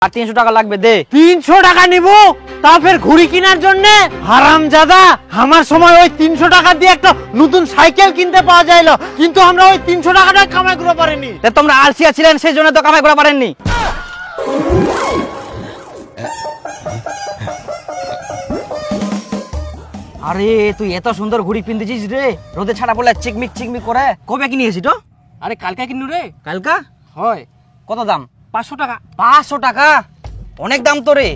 আর 300 টাকা লাগবে দে। 300 টাকা নিব তা ফের ঘুড়ি কেনার জন্য? হারামজাদা, আমার সময় ওই 300 টাকা দিয়ে একটা নতুন সাইকেল কিনতে পাওয়া যাইলো, কিন্তু আমরা ওই 300 টাকাটা কামাই করতে পারিনি। তোমরা আলসিয়া ছিলেন, সেই জন্য তো কামাই করতে পারেননি। আরে তুই এত সুন্দর ঘুড়ি পিনতেছিস রে, রোদে ছাড়া পড়লে চিকমিক চিকমিক করে। কবে কিনেছিস তো? আরে কালকে কিনু রে। কালকা? হয়। কত দাম? 500 টাকা। 500 টাকা? অনেক দাম তো রে।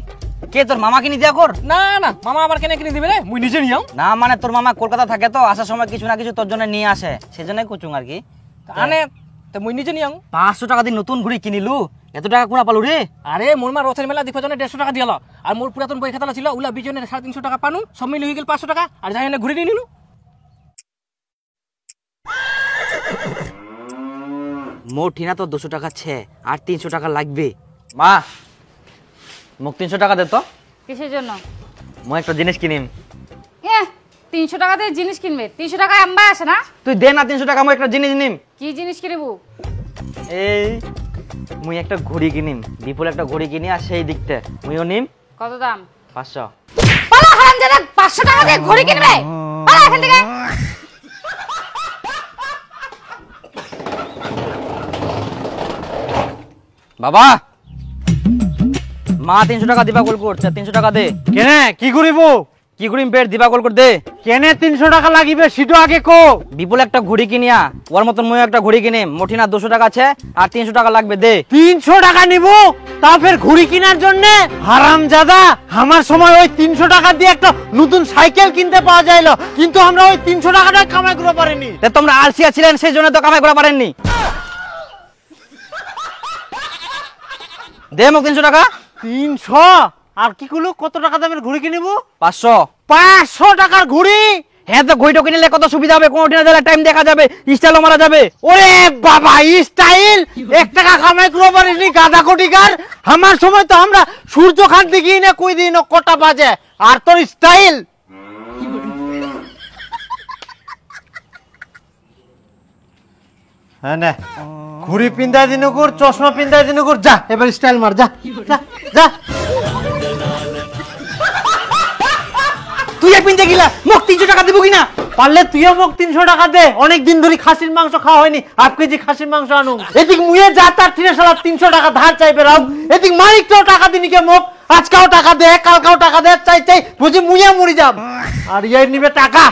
কে তোর মামা কিনে দিয়া কর? না না, মামা আবার কেন কিনে দিবে রে, মুই নিজে নিয়াও। না মানে তোর মামা কলকাতা থাকে তো, আসার সময় কিছু না কিছু তোর জন্য নিয়ে আসে, সেজন্যই কুচুং আর কি। আনে তো মুই নিজে নিয়াও। 500 টাকা দিয়ে নতুন ঘুড়ি কিনিলু, এত টাকা কোনা পালু রে? আরে মোর মা রথের মেলা দেখবার জন্য 150 টাকা দিয়াল, আর মোর পুরাতন বই খাতা ছিল ওলা বিজনের 350 টাকা পানু, সব মিলে হয়ে গেল 500 টাকা, আর যাই না ঘুরে নিয়ে নিলু। মোর ঠিনা তো 200 টাকা ছে, আর 300 টাকা লাগবে। মা মোক 300 টাকা দে তো। কিসের জন্য? মই একটা জিনিস কিনিম। 300 টাকা দিয়ে জিনিস কিনবে? 300 টাকায় আম্বা আসে না? তুই দে না 300 টাকা, মই একটা জিনিস নিম। কি জিনিস কিনবো? এই মুই একটা ঘড়ি কিনিম, বিপুল একটা ঘড়ি কিনি, আর সেই দিকতে মুইও নিম। কত দাম? 500। পালা হারামজাদা, 500 টাকা দিয়ে ঘড়ি কিনবে? পালা এখান থেকে। বাবা, মা 300 টাকা দিবা কল করছে, 300 টাকা দে। কেনে কি করিব? কি করিম পেট দিবা কল কর দে। কেনে 300 টাকা লাগিবে সেটা আগে কো। বিপুল একটা ঘড়ি কিনিয়া, ওর মতন মই একটা ঘড়ি কিনিম। মোটিনা 200 টাকা আছে, আর 300 টাকা লাগবে দে। 300 টাকা নিব তা ফের ঘুড়ি কেনার জন্য? হারামজাদা, আমার সময় ওই 300 টাকা দিয়ে একটা নতুন সাইকেল কিনতে পাওয়া যাইলো, কিন্তু আমরা ওই 300 টাকাটা কামাই করতে পারিনি। তোমরা আলসিয়া ছিলেন, সেই জন্য তো কামাই করতে পারেননি। দে মোক 300 টাকা। 300? আর কি কইলো, কত টাকা দামের ঘুড়ি কিনিব? 500। 500 টাকার ঘুড়ি? হ্যাঁ তো ঘড়িটা কিনলে কত সুবিধা হবে, কোন দিনে দিলে টাইম দেখা যাবে, স্টাইলও মারা যাবে। ওরে বাবা, স্টাইল 1 টাকা কামাই করতে পারিনি গাদা কোটিকার। আমার সময় তো আমরা সূর্য খান দেখি না কই দিন কটা বাজে, আর তোর স্টাইল। হ্যাঁ না, ঘুড়ি পিন্দাই দিন কর, চশমা পিন্দাই দিন কর, যা এবার স্টাইল মার, যা যা যা। তুই পিনতে গিলা, মোক 300 টাকা দিব কিনা? পারলে তুইও মোক 300 টাকা দে, অনেক দিন ধরে খাসির মাংস খাওয়া হয়নি, 1/2 কেজি খাসির মাংস আনুম। এদিক মুয়ে যা তার ঠিনে শালা 300 টাকা ধার চাইবে রাও, এদিক মালিকটাও টাকা দিনি কে মোক, আজকাও টাকা দে, কালকাও টাকা দে, চাই চাই বুঝি মুয়ে মরি যাব, আর ইয়ার নিবে টাকা।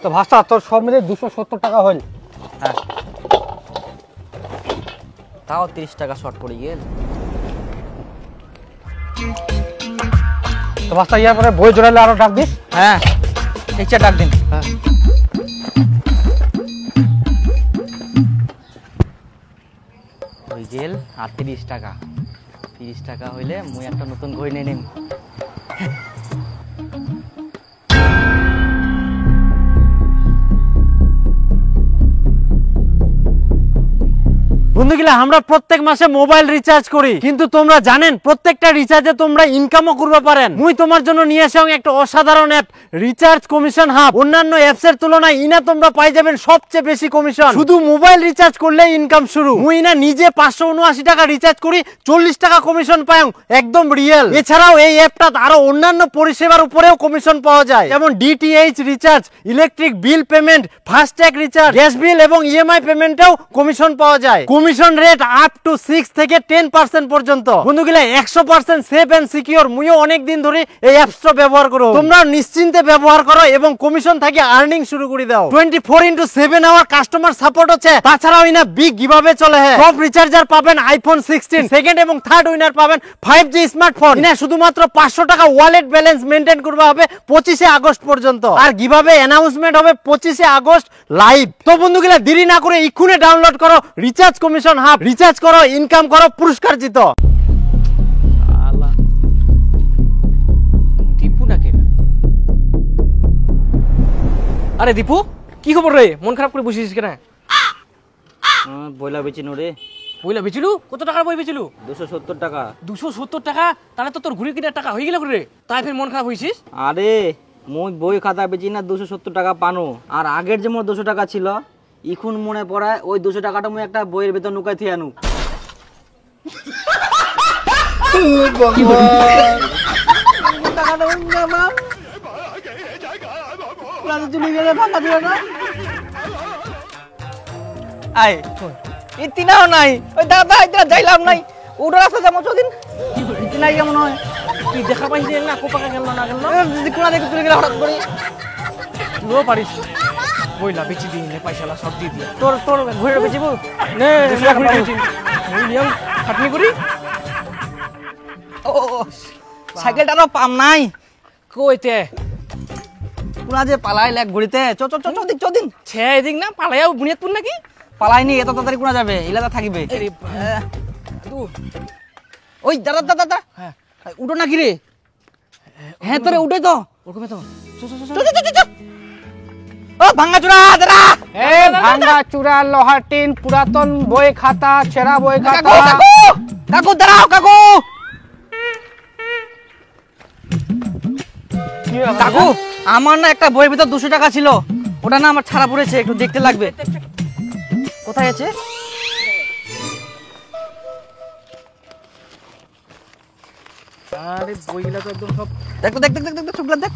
তো ভাষা তোর সব মিলে 270 টাকা হল। হ্যাঁ, তাও 30 টাকা শর্ট পড়ে গেল। তো ভাষা ইয়ার পরে বই জোড়ালে আরো ডাক দিস। হ্যাঁ, ইচ্ছা ডাক দিন। হ্যাঁ, হয়ে গেল আর 30 টাকা। 30 টাকা হইলে মুই একটা নতুন ঘড়ি নিয়ে নিম। বন্ধুগুলা, আমরা প্রত্যেক মাসে মোবাইল রিচার্জ করি, কিন্তু তোমরা জানেন প্রত্যেকটা রিচার্জে তোমরা ইনকামও করতে পারেন। মুই তোমার জন্য নিয়ে আসি একটা অসাধারণ অ্যাপ, রিচার্জ কমিশন হাব। অন্যান্য অ্যাপস এর তুলনায় ইনা তোমরা পাই যাবেন সবচেয়ে বেশি কমিশন। শুধু মোবাইল রিচার্জ করলে ইনকাম শুরু। মুই না নিজে 579 টাকা রিচার্জ করি, 40 টাকা কমিশন পাই, একদম রিয়েল। এছাড়াও এই অ্যাপটা আরো অন্যান্য পরিষেবার উপরেও কমিশন পাওয়া যায়, যেমন DTH recharge, electric bill payment, FASTag recharge, gas bill এবং ইএমআই পেমেন্টেও কমিশন পাওয়া যায়। কমিশন রেট আপ টু 6 থেকে 10% পর্যন্ত। বন্ধুগুলা, 100% সেফ এন্ড সিকিউর। মুইও অনেক দিন ধরে এই অ্যাপসটা ব্যবহার করো, তোমরা নিশ্চিন্তে ব্যবহার করো এবং কমিশন থেকে আর্নিং শুরু করে দাও। 24/7 আওয়ার কাস্টমার সাপোর্ট আছে। তাছাড়াও ইনা বিগ গিভঅ্যাওয়ে চলে। টপ রিচার্জার পাবেন আইফোন 16, সেকেন্ড এবং থার্ড উইনার পাবেন 5G স্মার্টফোন। ইনা শুধুমাত্র 500 টাকা ওয়ালেট ব্যালেন্স মেইনটেইন করতে হবে 25 আগস্ট পর্যন্ত, আর গিভঅ্যাওয়ে অ্যানাউন্সমেন্ট হবে 25 আগস্ট লাইভ। তো বন্ধুগুলা, দেরি না করে এক্ষুনি ডাউনলোড করো রিচার্জ কমিশন হাব। রিচার্জ করো, ইনকাম করো, পুরস্কার জিতো। দীপু নাকি? আরে দীপু, কি খবর রে? মন খারাপ করে বসেছিস কেন? বইলা বেচিনু রে। বইলা বেচিলু? কত টাকার বই বেচিলু? 270 টাকা। 270 টাকা? তাহলে তো তোর ঘুরে কিনার টাকা হয়ে গেল রে, তাই ফের মন খারাপ হয়েছিস? আরে মুই বই খাতা বেচি না 270 টাকা পানো, আর আগের যে মোর 200 টাকা ছিল এখন মনে পড়ায় ওই 200 টাকাটা মুই একটা বইয়ের ভেতর নুকাই থিয়ে আনু। আয় ইতিনাও নাই, ওই দাদা ইতিনা যাইলাম নাই, উড়ো রাস্তা যাবো চদিন ইতিনাই কেমন হয় তুই দেখা পাইছিস না কোপাকা গেল না গেল যদি কোনা দেখে তুলে গেলে হঠাৎ করে তুইও পারিস বইলা বেচি দিই নে পয়সালা সব দিয়ে দিয়া তোর তোর ঘুরে বেচিব নে ওই নিয়ম খাটনি করি ও সাইকেলটারও পাম নাই কইতে কোনা যে পালাই লেক ঘুরিতে চ চ চ দিক চদিন ছে এদিক না পালাইয়াও বুনিয়াদপুর নাকি পালাইনি এত তাড়াতাড়ি কোনা যাবে ইলাদা থাকিবে আরে তু ওই দাদা দাদা দাদা হ্যাঁ উঠো নাকি রে হ্যাঁ তোরে উঠে তো ওরকমে তো ও ভাঙ্গা চূড়া দাদা এ ভাঙ্গা চূড়া লোহার টিন পুরাতন বই খাতা ছেঁড়া বই কাকু কাকু কাকু দাঁড়াও কাকু কাকু আমার না একটা বইয়ের ভিতর 200 টাকা ছিল, ওটা না আমার ছাড়া পড়েছে, একটু দেখতে লাগবে। কোথায় আছে? আরে বইগুলা তো একদম সব দেখ তো দেখ দেখ দেখ দেখ চুপলা দেখ।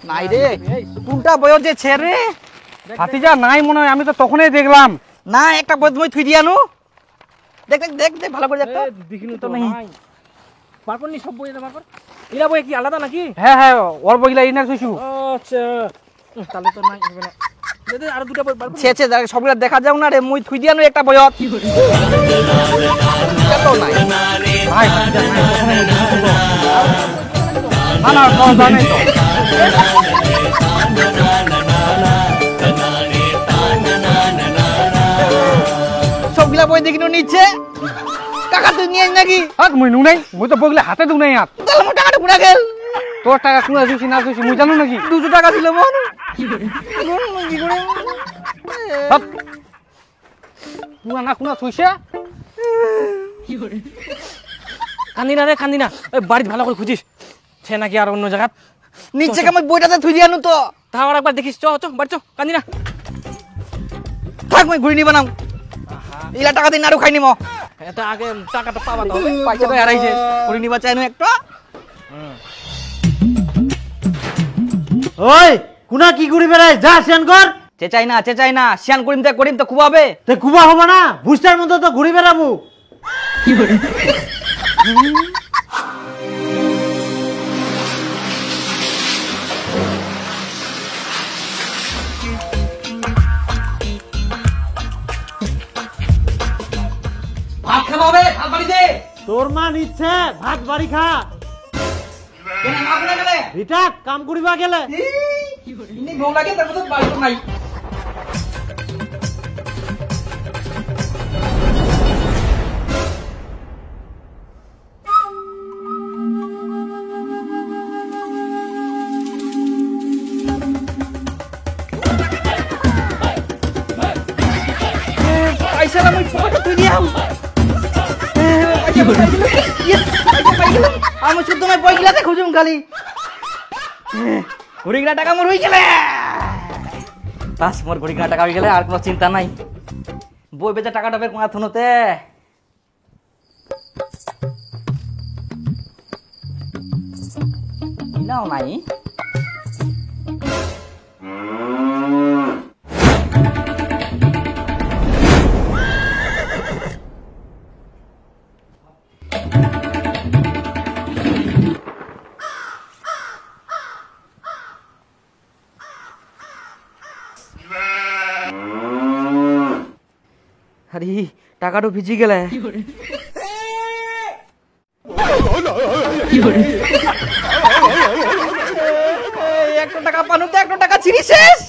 নাই রে কোনটা বইয়ের যে ছেড়ে হাতিজা নাই মনে হয়, আমি তো তখনই দেখলাম। না একটা বই তুমি থুই দিয়ানো, দেখ দেখ দেখ দেখ ভালো করে দেখ তো। দেখিনি তো নাই বার করনি সব বই বার কর। ইলা বই কি আলাদা নাকি? হ্যাঁ হ্যাঁ ওর বইগুলা ইনা থুইছু। আচ্ছা তাহলে তো নাই হবে না। দে দে আর দুটো বই বার কর। ছে ছে সবগুলা দেখা যাও না রে, মুই থুই দিয়ানো একটা বইয়ত এত নাই। ভাই হাতিজা নাই তখনই দেখি তো। না না তো জানাই তো। সবগুলা বই দেখিনো নিচ্ছে টাকা তুই নিয়ে নাকি? হাত মুই নু নাই, মুই তো বইগুলা হাতে দু নাই হাত। তাহলে মোর টাকাটা পুরা গেল। তোর টাকা কুনা দিছি না দিছি মুই জানো নাকি? 200 টাকা ছিল মন কি করে হাত কুনা না কুনা থুইছে। কান্দি না রে কান্দি না, ওই বাড়িতে ভালো করে খুঁজিস ছে নাকি আর অন্য জায়গা। নিচে কেমন বইটাতে থুই দিয়ানো তো তাও আর একবার দেখিস, চ চ বাড়ি চ কান্দি না। থাক মই ঘুরি নিবা নাও, ইলা টাকা দিন আরো খাই নিমো। এটা আগে টাকাটা পাবা দাও। পয়সা তো হারাইছে, ঘুরি নিবা চাইনো একটা। ওই কুনা কি করি বেড়াই যা সেন কর। চেচাই না শিয়ান করিম তো খুবাবে। তে কুবা হবে না, বুস্টার মতো তো ঘুরি বেড়াবো। ভাত খাওয়া হবে, ভাত বাড়ি দে। তোর মা নিচ্ছে ভাত বাড়ি খা। কেন মা কোনে গেলে? রিটাক কাম করিবা গেলে। ইনি বউ লাগে তার মধ্যে বাড়ি তো নাই। পয়সা আমি পকেটে তুই দিয়াম। আমি শুদ্ধ মই বই গিলাতে খুঁজুম খালি ঘুরি গিলা টাকা মোর হয়ে গেলে। বাস মোর ঘুরি গিলা টাকা হয়ে গেলে আর কোনো চিন্তা নাই। বই বেচা টাকাটা বের কোনা থুনোতে নাও নাই। আরে টাকাটা ভিজি গেলে। একটা টাকা পানুতে একটা টাকা ছিড়ি শেষ।